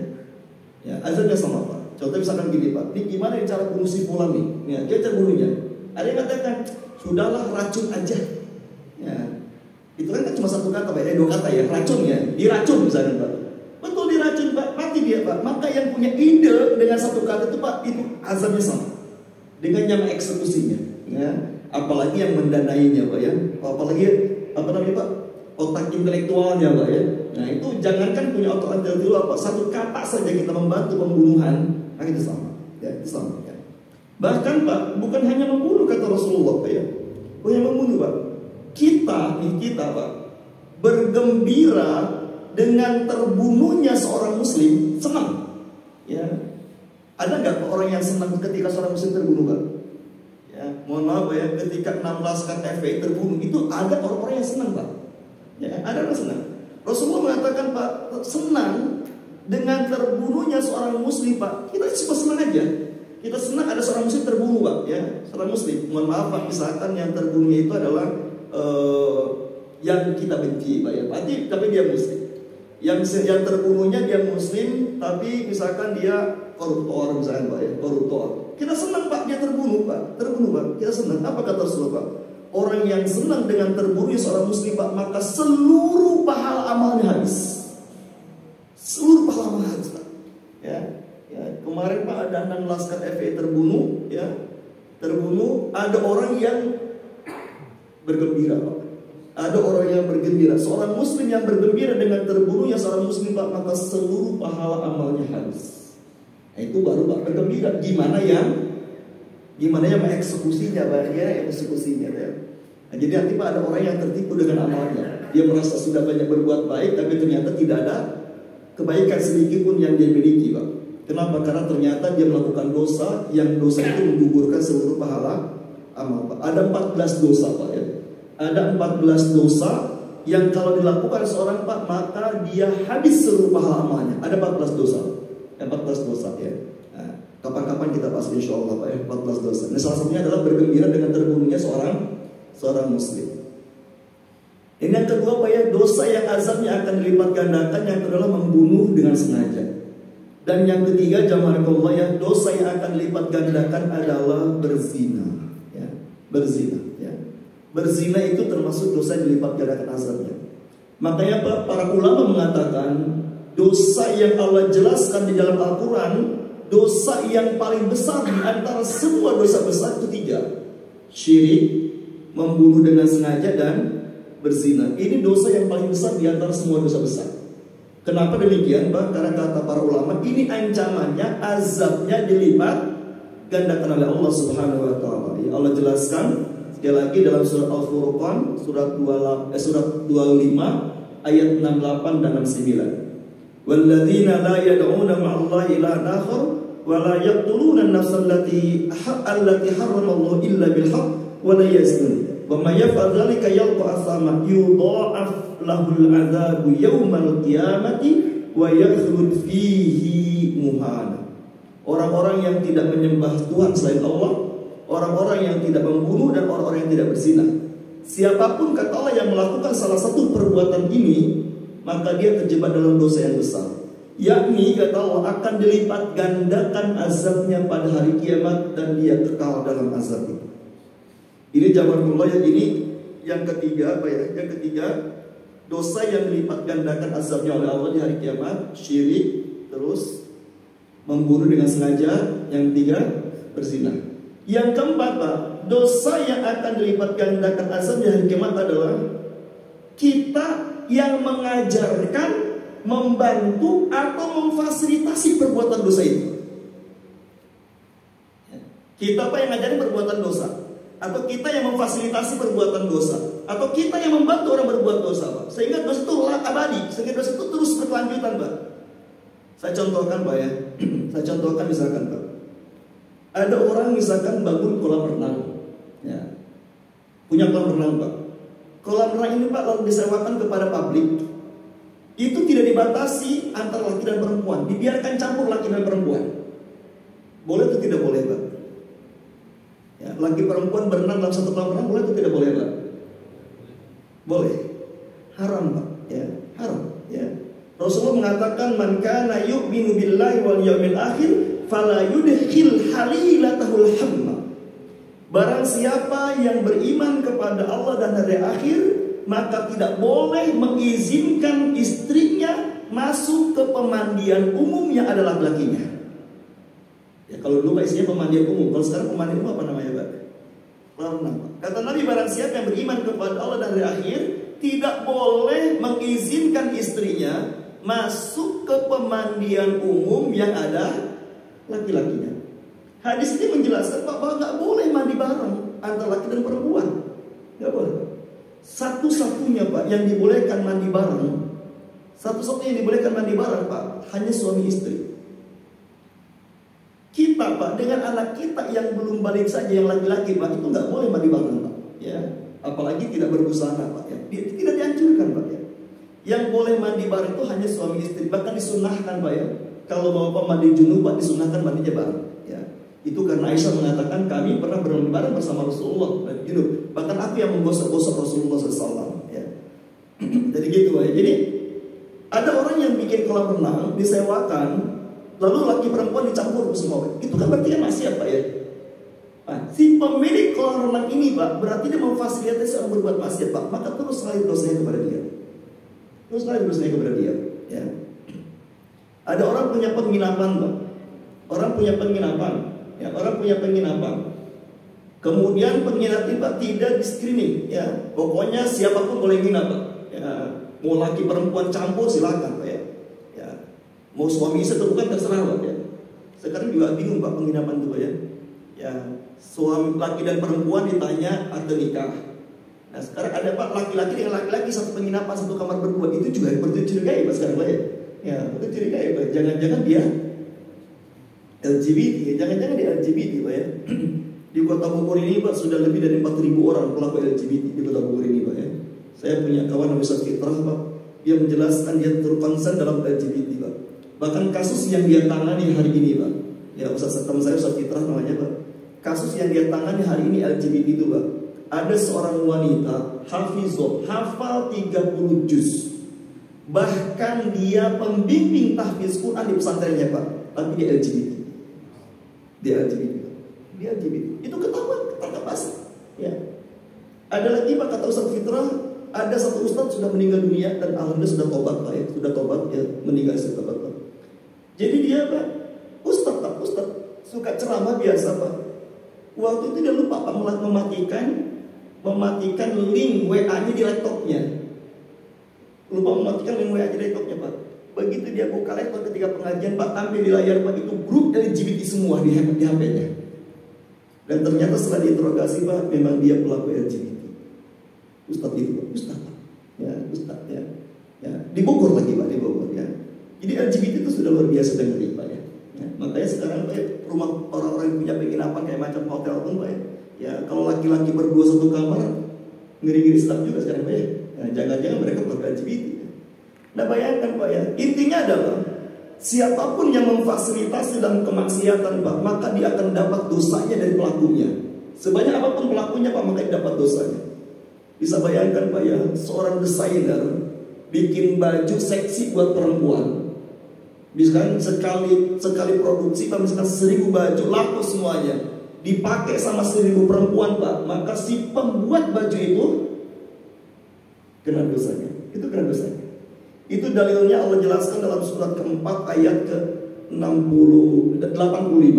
Ya, azabnya sama, Pak. Contoh misalkan gini, Pak, ini gimana cara bunuh si fulan nih? Ya, dia cara bunuhnya. Ada yang katakan, sudahlah racun aja. Ya. Itu kan cuma satu kata, Pak. Dua kata ya, racun ya. Diracun misalkan, Pak. Betul, diracun, Pak, mati dia, Pak. Maka yang punya ide dengan satu kata itu, Pak, itu azabnya sama dengan yang eksekusinya ya. Apalagi yang mendanainya, Pak ya. Apalagi apa namanya, Pak, otak intelektualnya, Pak ya. Nah itu jangankan punya otak intelektual, Pak, satu kata saja kita membantu pembunuhan, nah itu sama ya, itu sama ya. Bahkan, Pak, bukan hanya membunuh kata Rasulullah, Pak ya. Bukan membunuh, Pak, kita, Pak, bergembira dengan terbunuhnya seorang muslim, senang ya. Ada nggak orang yang senang ketika seorang muslim terbunuh, Pak? Ya, mohon maaf ya, ketika 6 laskar FPI terbunuh, itu ada orang-orang yang senang, Pak ya, ada orang senang. Rasulullah mengatakan, Pak, senang dengan terbunuhnya seorang muslim, Pak. Kita cuma senang aja. Kita senang ada seorang muslim terbunuh, Pak ya, seorang muslim. Mohon maaf, Pak, misalkan yang terbunuhnya itu adalah yang kita benci, Pak ya, tapi dia muslim. Yang terbunuhnya dia muslim, tapi misalkan dia koruptor misalkan, Pak ya, koruptor. Kita senang, Pak, dia terbunuh, Pak. Kita senang. Apa kata Rasulullah, Pak? Orang yang senang dengan terbunuhnya seorang muslim, Pak, maka seluruh pahala amalnya habis. Seluruh pahala amalnya habis, Pak. Ya. Kemarin, Pak, ada 6 laskar FPI terbunuh, ya. Terbunuh, ada orang yang bergembira, Pak. ada orang yang bergembira. Seorang muslim yang bergembira dengan terbunuhnya seorang muslim, Pak, maka seluruh pahala amalnya habis. Nah, itu baru Pak bergembira. Gimana yang mengeksekusinya, Pak, ya, eksekusinya ya. Nah, jadi nanti Pak ada orang yang tertipu dengan amalnya. Dia merasa sudah banyak berbuat baik, tapi ternyata tidak ada kebaikan sedikit pun yang dia miliki, Pak. Kenapa? Karena ternyata dia melakukan dosa, yang dosa itu menggugurkan seluruh pahala amal, Pak. Ada 14 dosa, Pak, ya. Ada 14 dosa yang kalau dilakukan seorang, Pak, maka dia habis seluruh pahala amalnya. Ada 14 dosa. 14 dosa ya. Nah, kapan-kapan kita bahas insyaallah, Pak, ya, 14 dosa. Nah, salah satunya adalah bergembira dengan terbunuhnya seorang muslim. Ini yang kedua, Pak, ya, dosa yang azabnya akan dilipat gandakan, yang kedua adalah membunuh dengan sengaja. Dan yang ketiga, jamaahullah, ya, dosa yang akan dilipat gandakan adalah berzina, ya. Berzina, ya. Berzina itu termasuk dosa yang dilipat gandakan azabnya. Makanya, Pak, para ulama mengatakan dosa yang Allah jelaskan di dalam Al-Quran, dosa yang paling besar di antara semua dosa besar itu 3. Syirik, membunuh dengan sengaja, dan berzina. Ini dosa yang paling besar di antara semua dosa besar. Kenapa demikian, Pak? Karena kata para ulama, ini ancamannya, azabnya dilipat gandakan oleh Allah Subhanahu wa taala. Ya, Allah jelaskan sekali lagi dalam surat Al-Furqan, surat 25 ayat 68 dan 69. Walladzina la yad'una ma'allahi ilahan akhar wa la yaqtuluna an-nafsa allati harramallahu illa bil haqq wa la yaznun wa may yaf'al dzalika yalqa athama yudha'af lahul 'adzabu yaumal qiyamati wa yakhlud fihi muhana. Orang-orang yang tidak menyembah Tuhan selain Allah, orang-orang yang tidak membunuh, dan orang-orang yang tidak berzina. Siapapun, kata Allah, yang melakukan salah satu perbuatan ini, maka dia terjebak dalam dosa yang besar. Yakni, kata Allah, akan dilipat gandakan azabnya pada hari kiamat, dan dia kekal dalam azab itu. Ini jamaahullah, ya, ini yang ketiga, apa ya? Yang ketiga, dosa yang dilipat gandakan azabnya oleh Allah di hari kiamat, syirik, terus membunuh dengan sengaja, yang ketiga berzina. Yang keempat, Pak, dosa yang akan dilipat gandakan azabnya di hari kiamat adalah kita yang mengajarkan, membantu, atau memfasilitasi perbuatan dosa itu. Kita, Pak, yang ngajarin perbuatan dosa, atau kita yang memfasilitasi perbuatan dosa, atau kita yang membantu orang berbuat dosa, Pak, sehingga dosa itu abadi, sehingga dosa itu terus berkelanjutan, Pak. Saya contohkan, Pak, ya. Saya contohkan misalkan, Pak, ada orang misalkan bangun kolam renang, ya, punya kolam renang, Pak. Kolam renang ini, Pak, lalu disewakan kepada publik. Itu tidak dibatasi antara laki dan perempuan, dibiarkan campur laki dan perempuan. Boleh atau tidak boleh, Pak? Ya, laki perempuan berenang dalam satu kolam renang, boleh atau tidak boleh, Pak? Boleh. Haram, Pak, ya, haram, ya. Rasulullah mengatakan, man kana yu'minu billahi wal yaumil akhir fala yudkhil halilatahul hamma. Barang siapa yang beriman kepada Allah dan hari akhir, maka tidak boleh mengizinkan istrinya masuk ke pemandian umum yang ada laki-lakinya. Ya, kalau dulu, Pak, isinya pemandian umum. Kalau sekarang pemandian umum apa namanya, Pak? Kolam renang, Pak. Kata Nabi, barang siapa yang beriman kepada Allah dan hari akhir, tidak boleh mengizinkan istrinya masuk ke pemandian umum yang ada laki-lakinya. Hadis ini menjelaskan, Pak, bahwa nggak boleh mandi bareng antara laki dan perempuan, nggak boleh. Satu-satunya, Pak, yang dibolehkan mandi bareng, satu-satunya yang dibolehkan mandi bareng, Pak, hanya suami istri. Kita, Pak, dengan anak kita yang belum balik saja, yang laki-laki, Pak, itu nggak boleh mandi bareng, Pak, ya. Apalagi tidak berbusana, Pak, ya. Tidak dianjurkan, Pak, ya. Yang boleh mandi bareng itu hanya suami istri. Bahkan disunahkan, Pak, ya. Kalau bapak mandi junub, Pak, disunahkan mandinya bareng, ya. Itu karena Aisyah mengatakan, kami pernah bermandi bareng bersama Rasulullah dan junub. Bahkan aku yang menggosok-gosok Rasulullah SAW, ya. Jadi gitu, Pak, ya. Jadi ada orang yang bikin kolam renang disewakan, lalu laki perempuan dicampur semua, Pak. Itu kan berarti kan maksiat, Pak, ya. Nah, si pemilik kolam renang ini, Pak, berarti dia memfasilitasi orang berbuat maksiat, Pak. Maka terus lagi dosanya kepada dia. Terus lagi dosanya kepada dia, ya. Ada orang punya penginapan, Pak. Orang punya penginapan, ya. Orang punya penginapan. Kemudian pengkhianat itu Pak tidak di screening, ya. Pokoknya siapapun boleh nginap Pak. Ya, mau laki perempuan campur silakan Pak ya. Ya. Mau suami istri atau bukan terserah Pak ya. Sekarang juga bingung Pak penginapan itu Pak ya. Ya, suami laki dan perempuan ditanya akte nikah. Nah sekarang ada Pak laki-laki dengan laki-laki satu penginapan satu kamar berdua, itu juga perlu dicurigai Pak sekarang Pak ya. Ya, perlu dicurigai Pak. Jangan-jangan dia LGBT, jangan-jangan dia LGBT Pak ya. Di Kota Bogor ini Pak sudah lebih dari 4.000 orang pelaku LGBT di Kota Bogor ini Pak ya. Saya punya kawan namanya Ustaz Fitrah Pak. Dia menjelaskan dia terkonsen dalam LGBT Pak. Bahkan kasus yang dia tangani hari ini Pak. Ya Ustaz teman saya Ustaz Fitrah namanya Pak. Kasus yang dia tangani hari ini LGBT itu Pak. Ada seorang wanita hafizah, hafal 30 juz. Bahkan dia pembimbing tahfiz Quran di pesantrennya Pak. Tapi dia LGBT. Dia LGBT. Dia LGBT. Itu ketahuan, ketangkap basah. Ya. Ada lagi Pak kata Ustaz Fitrah, ada satu ustaz sudah meninggal dunia dan alhamdulillah sudah tobat Pak ya, sudah tobat ya, meninggal sudah tobat Pak. Jadi dia Pak, ustaz suka ceramah biasa Pak. Waktu itu dia lupa Pak mematikan link WA-nya di laptopnya. Lupa mematikan link WA di laptopnya Pak. Begitu dia buka laptop ketika pengajian Pak, tampil di layar Pak itu grup LGBT semua di HP-nya. Dan ternyata setelah diinterogasi Pak, memang dia pelaku LGBT. Ustadz itu Pak, Ustadz Pak. Ya, Ustadz ya. Ya, di Bogor lagi Pak, di Bogor ya. Jadi LGBT itu sudah luar biasa dengan Pak ya. Ya. Makanya sekarang Pak, rumah orang-orang yang punya penginapan kayak macam hotel pun Pak ya. Ya, kalau laki-laki berdua satu kamar, ngeri-ngeri sedap juga sekarang Pak ya. Ya, jangan-jangan mereka pelaku LGBT. Nah bayangkan Pak ya, intinya adalah siapapun yang memfasilitasi dalam kemaksiatan Pak, maka dia akan dapat dosanya dari pelakunya. Sebanyak apapun pelakunya Pak, maka dia dapat dosanya. Bisa bayangkan Pak ya, seorang desainer bikin baju seksi buat perempuan. Misalkan sekali produksi Pak, misalkan 1.000 baju laku semuanya, dipakai sama 1.000 perempuan Pak, maka si pembuat baju itu kena dosanya. Itu kena dosanya. Itu dalilnya Allah jelaskan dalam surat keempat ayat ke-85.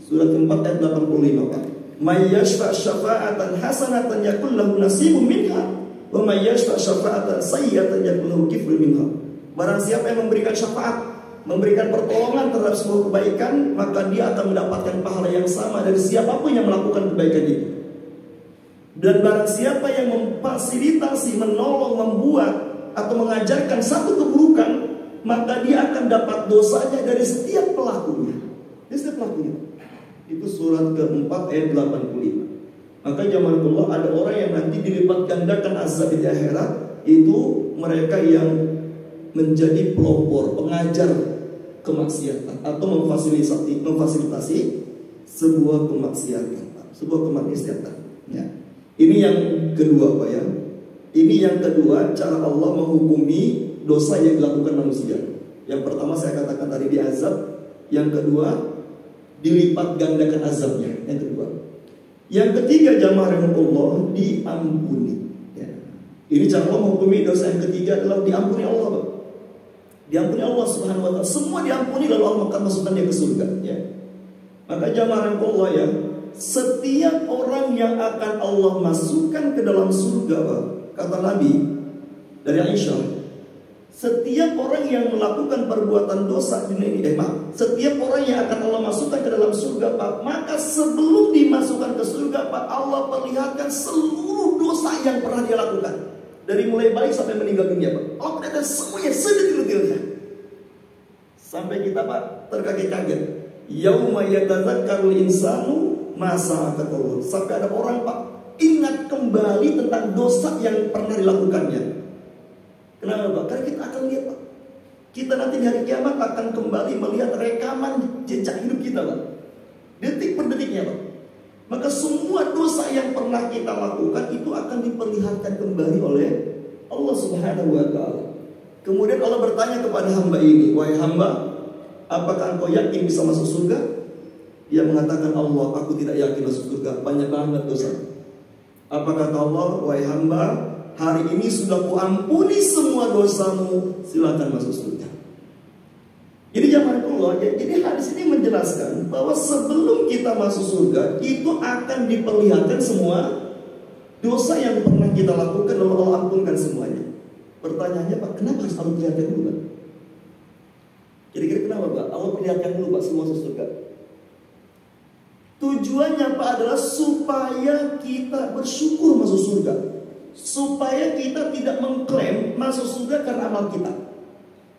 Surat keempat ayat 85 Pak. May yashfa' syafa'atan hasanatan yakul lahu nasibun minha wa may yashfa' syafa'atan sayyi'atan yakul lahu kiflun minha. Barang siapa yang memberikan syafaat, memberikan pertolongan terhadap sebuah kebaikan, maka dia akan mendapatkan pahala yang sama dari siapapun yang melakukan kebaikan itu. Dan barang siapa yang memfasilitasi, menolong, membuat atau mengajarkan satu keburukan, maka dia akan dapat dosanya dari setiap pelakunya. Dari setiap pelakunya. Itu surat keempat ayat 85. Maka zaman Allah ada orang yang nanti dilipat gandakan azab di akhirat, itu mereka yang menjadi pelopor, pengajar kemaksiatan atau memfasilitasi sebuah kemaksiatan, sebuah kemaksiatan. Ya. Ini yang kedua Pak ya. Ini yang kedua, cara Allah menghukumi dosa yang dilakukan manusia. Yang pertama saya katakan tadi diazab. Yang kedua, dilipat gandakan azabnya. Yang kedua. Yang ketiga, jamaah rahimahullah, diampuni. Ya. Ini cara Allah menghukumi dosa yang ketiga adalah diampuni Allah Pak. Diampuni Allah subhanahu wa ta'ala. Semua diampuni lalu Allah akan masukkan dia ke surga ya. Maka jamaah rahimahullah ya, setiap orang yang akan Allah masukkan ke dalam surga Pak, kata Nabi dari Aisyah, setiap orang yang melakukan perbuatan dosa di dunia ini, setiap orang yang akan Allah masukkan ke dalam surga Pak, maka sebelum dimasukkan ke surga Pak, Allah perlihatkan seluruh dosa yang pernah dia lakukan, dari mulai bayi sampai meninggal dunia Pak. Allah perlihatkan semuanya sedetil-detilnya, sampai kita Pak terkaget-kaget. Yauma yatadzakkarul insanu ma sa'aqahu. Sampai ada orang Pak ingat kembali tentang dosa yang pernah dilakukannya. Kenapa Pak? Karena kita akan lihat Pak, kita nanti di hari kiamat akan kembali melihat rekaman jejak hidup kita Pak, detik per detiknya Pak. Maka semua dosa yang pernah kita lakukan itu akan diperlihatkan kembali oleh Allah subhanahu wa ta'ala. Kemudian Allah bertanya kepada hamba ini, wahai hamba, apakah engkau yakin bisa masuk surga? Dia mengatakan, Allah, aku tidak yakin masuk surga, banyak banget dosa. Apa kata Allah? Wahai hamba, hari ini sudah kuampuni semua dosamu, silakan masuk surga. Jadi jamaah Allah, jadi hadis ini menjelaskan bahwa sebelum kita kita masuk surga, itu akan diperlihatkan semua dosa yang pernah kita lakukan, lalu Allah ampunkan semuanya. Pertanyaannya, Pak, kenapa harus Allah perlihatkan dulu, Pak? Kira-kira kenapa, Pak? Allah perlihatkan dulu, Pak, semua masuk surga. Tujuannya, Pak, adalah supaya kita bersyukur masuk surga. Supaya kita tidak mengklaim masuk surga karena amal kita.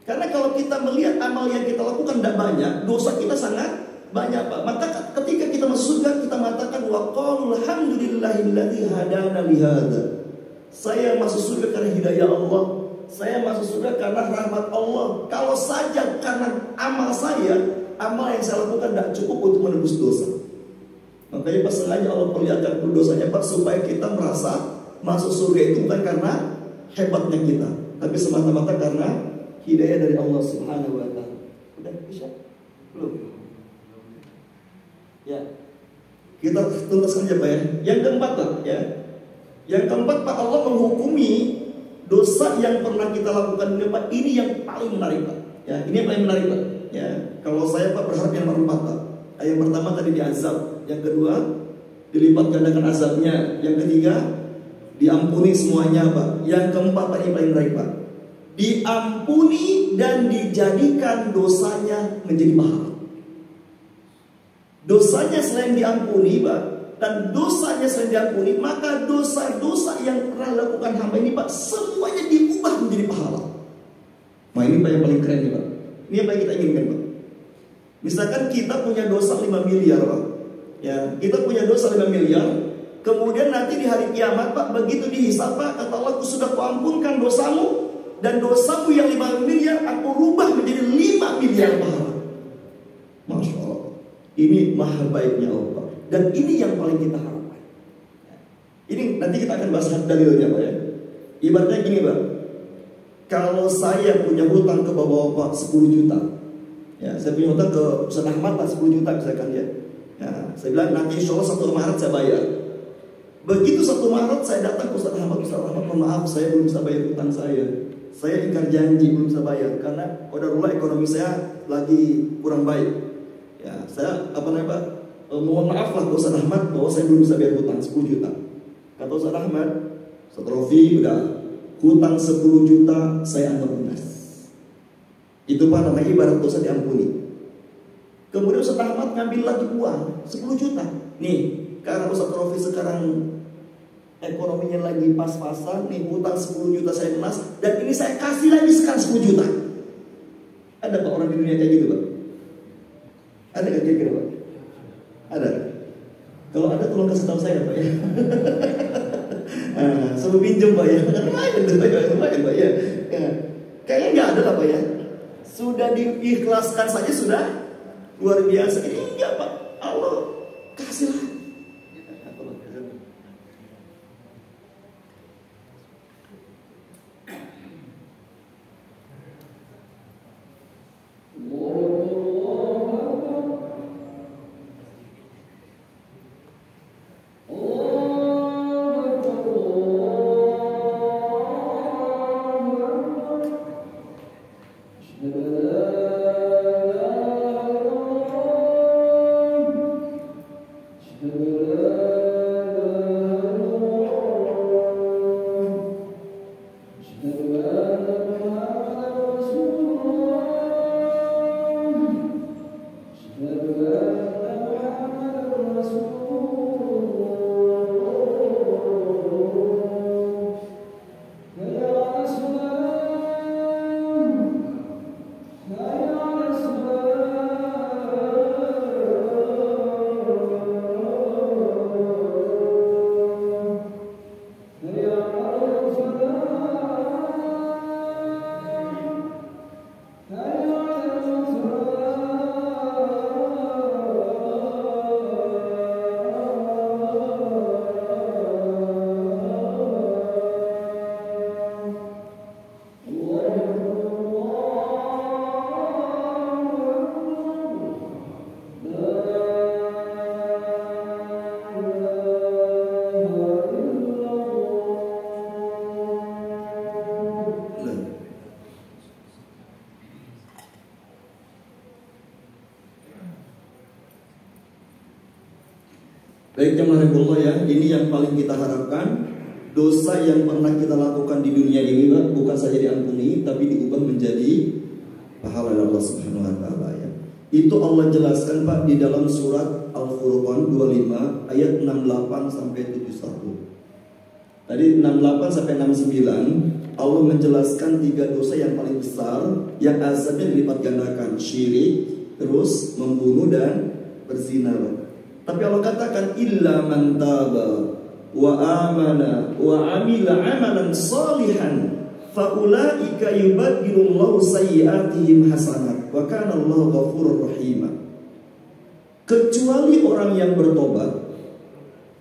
Karena kalau kita melihat amal yang kita lakukan tidak banyak, dosa kita sangat banyak, Pak. Maka ketika kita masuk surga, kita mengatakan wa qul alhamdulillahilladzi hadana li hadza. Saya masuk surga karena hidayah Allah. Saya masuk surga karena rahmat Allah. Kalau saja karena amal saya, amal yang saya lakukan tidak cukup untuk menebus dosa. Makanya pas sengaja Allah perlihatkan dulu dosanya, Pak, supaya kita merasa masuk surga itu bukan karena hebatnya kita, tapi semata-mata karena hidayah dari Allah Subhanahu wa ta'ala. Udah bisa? Belum? Ya. Kita tuntaskan aja, Pak, ya. Yang keempat, Pak, ya. Yang keempat, Pak, Allah menghukumi dosa yang pernah kita lakukan ini, Pak. Ini yang paling menarik, Pak. Ya, ini yang paling menarik, Pak. Ya. Kalau saya, Pak, berharap yang nomor 4, Pak. Yang pertama tadi diazab, yang kedua dilipat gandakan azabnya, yang ketiga diampuni semuanya, Pak. Yang keempat, Pak, ini paling menarik, Pak. Diampuni dan dijadikan dosanya menjadi pahala. Dosanya selain diampuni, Pak, dan dosanya selain diampuni, maka dosa-dosa yang pernah dilakukan hamba ini, Pak, semuanya diubah menjadi pahala. Nah, ini Pak yang paling keren nih, Pak. Ini apa yang kita inginkan, Pak. Misalkan kita punya dosa 5 miliar, Pak. Ya, kita punya dosa 5 miliar. Kemudian nanti di hari kiamat, Pak, begitu dihisab, Pak, kata Allah, aku sudah kuampunkan dosamu, dan dosamu yang 5 miliar aku rubah menjadi 5 miliar pahala. Masya Allah. Ini maha baiknya Allah, Pak. Dan ini yang paling kita harapkan. Ini nanti kita akan bahas dalilnya, Pak, ya. Ibaratnya gini, Pak. Kalau saya punya hutang ke bapak-bapak 10 juta, ya, saya punya hutang ke Ustaz Ahmad, Pak, 10 juta misalkan, ya. Ya, saya bilang nanti insya Allah 1 Maret saya bayar. Begitu 1 Maret saya datang ke Ustaz Ahmad, mohon maaf saya belum bisa bayar hutang saya. Saya ingkar janji belum bisa bayar karena qadarullah ekonomi saya lagi kurang baik. Ya, saya Pak, mohon maaf lah ke Ustaz Ahmad bahwa saya belum bisa bayar hutang 10 juta. Kata Ustaz Ahmad, Ustaz Rofi, udah hutang 10 juta saya anggap lunas. Itu, Pak, namanya ibarat dosa diampuni. Kemudian Ustaz Ahmad ngambil lagi uang 10 juta. Nih, karena Ustaz Rofi sekarang ekonominya lagi pas-pasan, nih hutang 10 juta saya lunas, dan ini saya kasih lagi sekarang 10 juta. Ada, Pak, orang di dunia kayak gitu, Pak? Ada nggak kira-kira, Pak? Ada. Kalau ada tolong kasih tahu saya, Pak, ya. Suruh pinjam, Pak, ya. Lumayan, Pak, ya. Kayaknya nggak ada lah, Pak, ya. Sudah diikhlaskan saja sudah luar biasa. Ini enggak, Pak. Allah kasih lagi. Baik jemaah Allah ya, ini yang paling kita harapkan. Dosa yang pernah kita lakukan di dunia ini Pak, bukan saja diampuni, tapi diubah menjadi pahala Allah Subhanahu wa taala ya. Itu Allah jelaskan Pak di dalam surat Al-Furqan 25 ayat 68 sampai 71. Tadi 68 sampai 69 Allah menjelaskan 3 dosa yang paling besar yang azabnya dilipat gandakan, syirik, terus membunuh dan berzina Pak. Tapi Allah katakan illa man taba wa amana wa amila amalan salihan faulaika yubaddilullahu sayyi'atihim hasanat wa kana Allahu ghafurur rahim. Kecuali orang yang bertobat,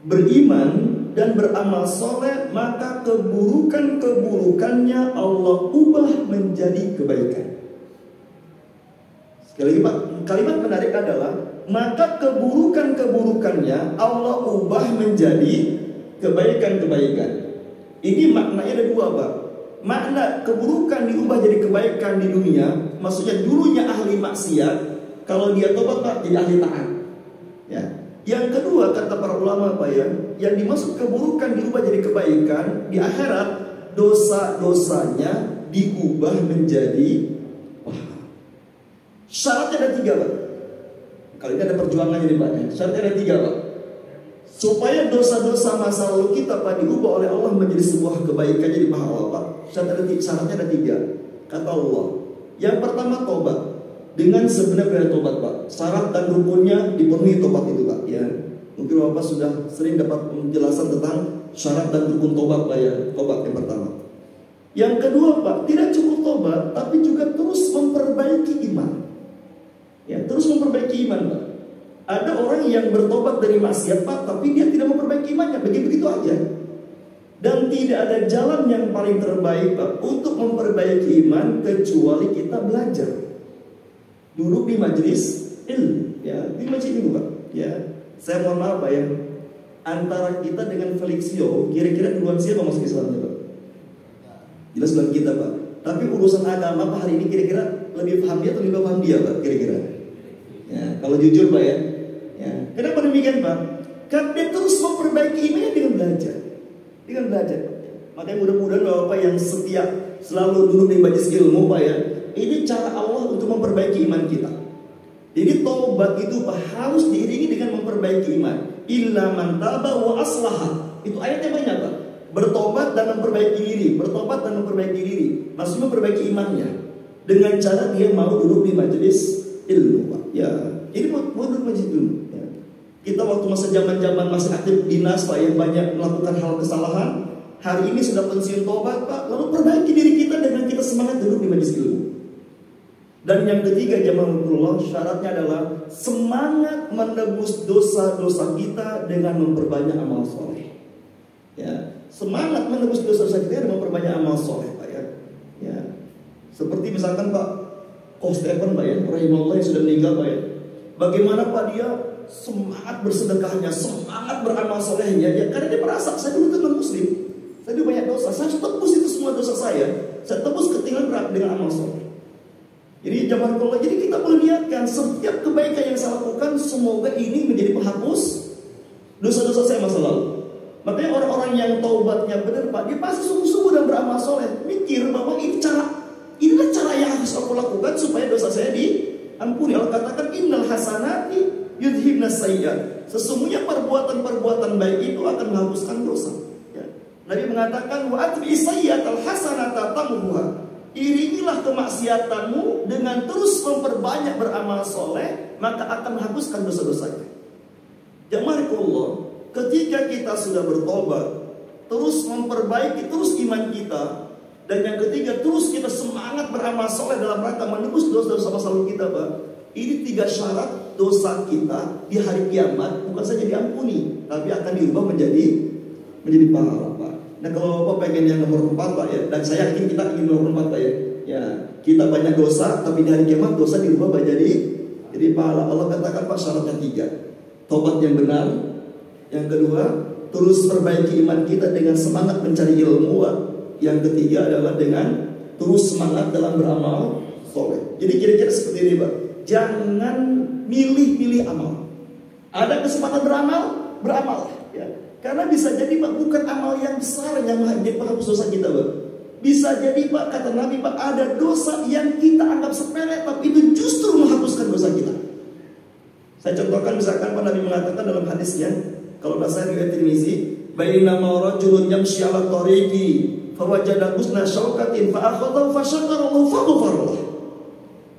beriman dan beramal soleh, maka keburukan-keburukannya Allah ubah menjadi kebaikan. Sekali lagi Pak, kalimat menarik adalah maka keburukan-keburukannya Allah ubah menjadi kebaikan-kebaikan. Ini maknanya ada 2 Pak. Makna keburukan diubah jadi kebaikan di dunia, maksudnya dulunya ahli maksiat, kalau dia tobat Pak jadi ahli taat. Ya. Yang kedua kata para ulama Pak ya, yang dimaksud keburukan diubah jadi kebaikan di akhirat, dosa-dosanya diubah menjadi pahala. Syaratnya ada 3 Pak. Kali ini ada perjuangannya nih Pak. Syaratnya ada 3 Pak. Supaya dosa-dosa masa lalu kita Pak diubah oleh Allah menjadi sebuah kebaikan, jadi pahala Pak. Syaratnya ada 3. Kata Allah. Yang pertama tobat. Dengan sebenar-benar tobat Pak. Syarat dan rukunnya dipenuhi tobat itu Pak ya. Mungkin Bapak sudah sering dapat penjelasan tentang syarat dan rukun tobat Pak ya. Tobat yang pertama. Yang kedua Pak, tidak cukup tobat, tapi juga terus memperbaiki iman. Ya, terus memperbaiki iman Pak. Ada orang yang bertobat dari maksiat Pak, tapi dia tidak memperbaiki imannya, begitu aja. Dan tidak ada jalan yang paling terbaik Pak untuk memperbaiki iman kecuali kita belajar. Duduk di majelis ilmu, ya, di majelis ilmu Pak. Ya, saya mohon maaf Pak ya. Antara kita dengan Felixio, kira-kira duluan siapa masuk Islamnya Pak? Jelas bukan kita Pak. Tapi urusan agama Pak hari ini kira-kira lebih paham dia atau lebih paham dia Pak? Kira-kira. Ya, kalau jujur Pak ya. Ya, kenapa demikian Pak? Karena dia terus memperbaiki imannya dengan belajar. Dengan belajar. Makanya mudah-mudahan Bapak yang setia selalu duduk di majelis ilmu Pak ya. Ini cara Allah untuk memperbaiki iman kita. Jadi taubat itu Pak harus diiringi dengan memperbaiki iman. Illa man taba wa aslaha. Itu ayatnya banyak Pak. Bertobat dan memperbaiki diri, bertobat dan memperbaiki diri. Maksudnya memperbaiki imannya dengan cara dia mau duduk di majelis ilmu Pak. Ya, ini mau duduk majelis ilmu. Ya. Kita waktu masa zaman-zaman masih aktif dinas Pak yang banyak melakukan hal kesalahan. Hari ini sudah pensiun tobat Pak. Lalu perbaiki diri kita dengan kita semangat duduk di majelis ilmu. Dan yang ketiga jamaah syaratnya adalah semangat menebus dosa-dosa kita dengan memperbanyak amal soleh. Ya, semangat menebus dosa-dosa kita dengan memperbanyak amal soleh Pak ya. Ya, seperti misalkan Pak Coach Stephen Pak ya, rahimahullah yang sudah meninggal Pak ya. Bagaimana Pak dia semangat bersedekahnya, semangat beramal solehnya ya, karena dia merasa saya dulu kan muslim, saya dulu banyak dosa, saya harus tebus itu semua dosa saya tebus ketinggalan dengan amal soleh. Jadi jamaah Allah, jadi kita melihatkan setiap kebaikan yang saya lakukan, semoga ini menjadi penghapus dosa-dosa saya masa lalu. Makanya orang-orang yang taubatnya benar Pak, dia pasti sungguh-sungguh dan beramal soleh, mikir bahwa inilah cara yang harus aku lakukan supaya dosa saya diampuni. Allah katakan innal hasanati yudhibnas sayyi'at. Sesungguhnya perbuatan-perbuatan baik itu akan menghapuskan dosa. Ya. Nabi mengatakan wa atbi sayyi'atal hasanata tamhuha. Iringilah kemaksiatanmu dengan terus memperbanyak beramal soleh, maka akan menghapuskan dosa-dosanya. Jamaah Allah, ketika kita sudah bertobat, terus memperbaiki terus iman kita, dan yang ketiga terus kita semangat beramal soleh dalam rangka menebus dosa-dosa masa lalu kita Pak. Ini 3 syarat dosa kita di hari kiamat bukan saja diampuni, tapi akan diubah menjadi pahala Pak. Nah kalau Bapak pengen yang nomor 4 Pak ya, dan saya yakin kita ingin nomor 4 Pak ya. Ya, kita banyak dosa, tapi di hari kiamat dosa diubah menjadi pahala. Allah katakan Pak syaratnya 3. Tobat yang benar. Yang kedua, terus perbaiki iman kita dengan semangat mencari ilmu Pak. Yang ketiga adalah dengan terus semangat dalam beramal soleh. Jadi kira-kira seperti ini Pak. Jangan milih-milih amal. Ada kesempatan beramal, beramal, ya. Karena bisa jadi Pak, bukan amal yang besar yang menjadi penghapus dosa kita, Pak. Bisa jadi Pak, kata Nabi Pak, ada dosa yang kita anggap sepele, tapi itu justru menghapuskan dosa kita. Saya contohkan misalkan Pak, Nabi mengatakan dalam hadisnya, kalau bahasa riwayat Tirmizi, bainama rajulun yamshi 'ala tariqi fawajada husna syaukatin fa akhadha fa syakarahu fa ghafara.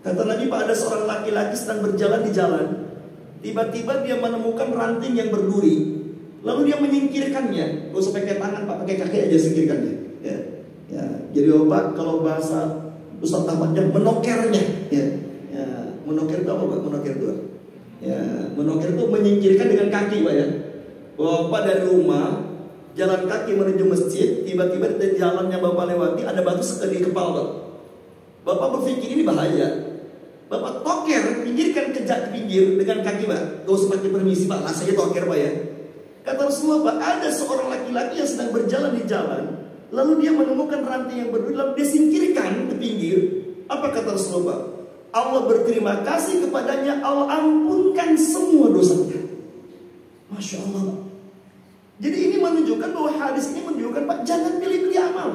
Kata Nabi Pak, ada seorang laki-laki sedang berjalan di jalan. Tiba-tiba dia menemukan ranting yang berduri. Lalu dia menyingkirkannya. Gak usah pakai tangan Pak, pakai kaki aja singkirkannya. Ya. Ya. Jadi Pak, kalau bahasa Ustaz Ahmadnya menokernya. Ya. Ya. Menoker itu apa Pak? Menoker itu. Ya. Menoker itu menyingkirkan dengan kaki Pak ya. Bapak dari rumah jalan kaki menuju masjid, tiba-tiba di jalan yang Bapak lewati ada batu di kepala Bapak. Bapak berpikir ini bahaya. Bapak toker, pinggirkan kejak di pinggir dengan kaki Pak. Gak usah pakai permisi Pak, lah saya toker Pak ya. Kata Rasulullah Pak, ada seorang laki-laki yang sedang berjalan di jalan, lalu dia menemukan ranting yang berduri, lalu dia singkirkan ke pinggir. Apa kata Rasulullah Pak? Allah berterima kasih kepadanya, Allah ampunkan semua dosanya. Masya Allah Pak. Jadi ini menunjukkan bahwa hadis ini menunjukkan Pak, jangan pilih-pilih amal.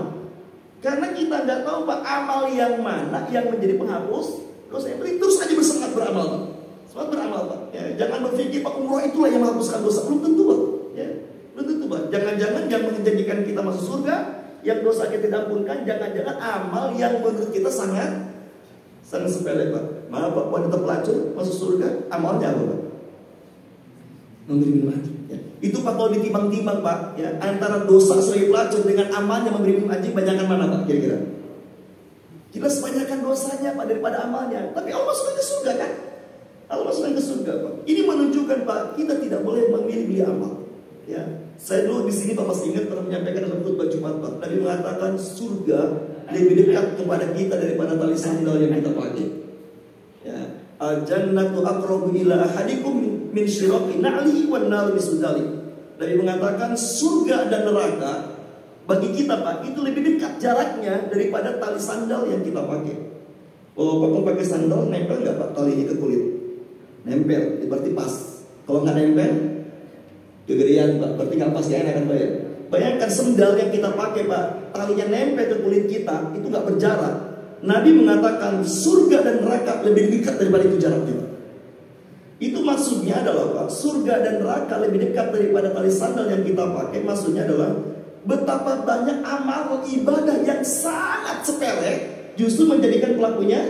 Karena kita nggak tahu Pak, amal yang mana yang menjadi penghapus dosa. Terus aja bersemangat beramal Pak. Semangat beramal Pak. Ya, jangan berpikir Pak, umroh itulah yang menghapuskan dosa. Belum tentu Pak. Ya, belum tentu Pak. Jangan-jangan yang menjadikan kita masuk surga, yang dosa kita tidak ampunkan, jangan-jangan amal yang menurut kita sangat sepele Pak. Maaf Pak, wanita pelacur masuk surga, amalnya apa Pak? Memberi minum anjing. Ya. Itu Pak kalau ditimbang-timbang Pak, ya, antara dosa sebagai pelacur dengan amalnya memberi minum anjing, banyakkan mana Pak kira-kira? Jelas banyakkan dosanya Pak daripada amalnya. Tapi Allah sudah ke surga kan? Allah sudah ke surga Pak. Ini menunjukkan Pak, kita tidak boleh memilih amal. Ya, saya dulu di sini Pak masih ingat pernah menyampaikan dalam khutbah Jumat Pak. Nabi mengatakan surga lebih dekat kepada kita daripada tali sandal yang kita pakai. Ya, al-jannatu aqrabu ila ahadikum min syiraqi na'lihi wan naru bisudali. Nabi mengatakan surga dan neraka bagi kita Pak itu lebih dekat jaraknya daripada tali sandal yang kita pakai. Kalau Pak pakai sandal nempel nggak Pak talinya ke kulit? Nempel, berarti pas. Kalau nggak nempel, kegedean Pak, berarti nggak pas ya enak kan Pak ya? Bayangkan sandal yang kita pakai Pak, talinya nempel ke kulit kita, itu nggak berjarak. Nabi mengatakan surga dan neraka lebih dekat daripada itu jaraknya Pak. Itu maksudnya adalah Pak, surga dan neraka lebih dekat daripada tali sandal yang kita pakai. Maksudnya adalah betapa banyak amal ibadah yang sangat sepele justru menjadikan pelakunya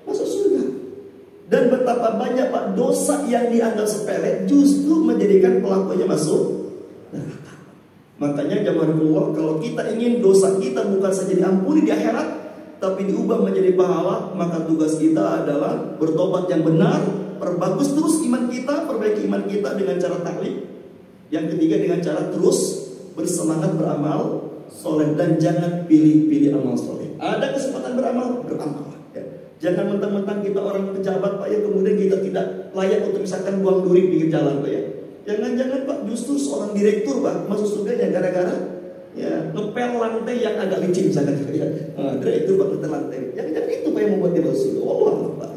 masuk surga. Dan betapa banyak Pak dosa yang dianggap sepele justru menjadikan pelakunya masuk neraka. Makanya jamaahullah, kalau kita ingin dosa kita bukan saja diampuni di akhirat, tapi diubah menjadi pahala, maka tugas kita adalah bertobat yang benar, perbagus terus iman kita, perbaiki iman kita dengan cara taklim. Yang ketiga dengan cara terus bersemangat beramal soleh, dan jangan pilih-pilih amal soleh. Ada kesempatan beramal, beramal. Ya. Jangan mentang-mentang kita orang pejabat Pak ya, kemudian kita tidak layak untuk misalkan buang duri pinggir jalan Pak ya. Jangan-jangan Pak justru seorang direktur Pak masuk surga ya gara-gara ya ngepel lantai yang agak licin misalkan ya. Direktur Pak ngepel lantai. Jangan-jangan itu Pak yang membuat dia masuk surga. Allah Pak.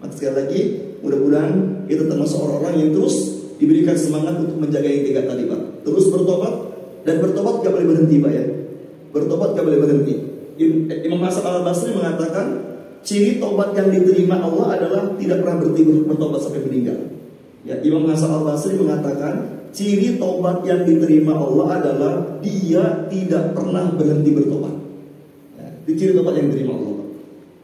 Maka sekali lagi mudah-mudahan kita termasuk orang-orang yang terus diberikan semangat untuk menjaga yang tiga tadi Pak. Terus bertobat, dan bertobat gak boleh berhenti Pak ya. Bertobat gak boleh berhenti. Imam Hasan al-Basri mengatakan ciri tobat yang diterima Allah adalah tidak pernah berhenti bertobat sampai meninggal. Ya, Imam Hasan al-Basri mengatakan ciri tobat yang diterima Allah adalah dia tidak pernah berhenti bertobat. Ya, itu ciri tobat yang diterima Allah.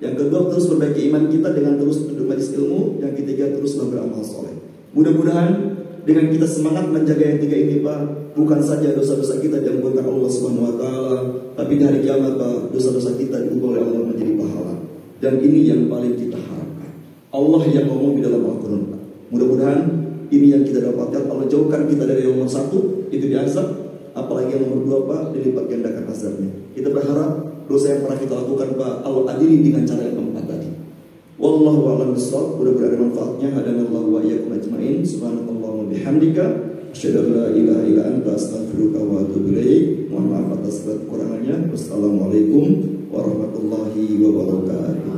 Yang kedua, terus perbaiki iman kita dengan terus duduk majelis ilmu. Yang ketiga, terus beramal soleh. Mudah-mudahan dengan kita semangat menjaga yang tiga ini Pak, bukan saja dosa-dosa kita diampunkan Allah Subhanahu wa taala, tapi di hari kiamat Pak, dosa-dosa kita diubah oleh Allah menjadi pahala. Dan ini yang paling kita harapkan. Allah yang ngomong di dalam Al-Qur'an Pak. Mudah-mudahan ini yang kita dapatkan. Allah jauhkan kita dari yang nomor 1, itu di azab, apalagi yang nomor 2 Pak, dilipat gandakan azabnya. Kita berharap dosa yang pernah kita lakukan Pak, Allah adili dengan cara yang keempat tadi. Wallahu a'lam bishawab. Mudah-mudahan ada manfaatnya. Hadanallahu wa iyyakum ajmain. Subhanakallahumma bihamdika asyhadu an la ilaha illa anta astaghfiruka wa atubu ilaik. Mohon maaf atas kekurangannya. Wassalamualaikum warahmatullahi wabarakatuh.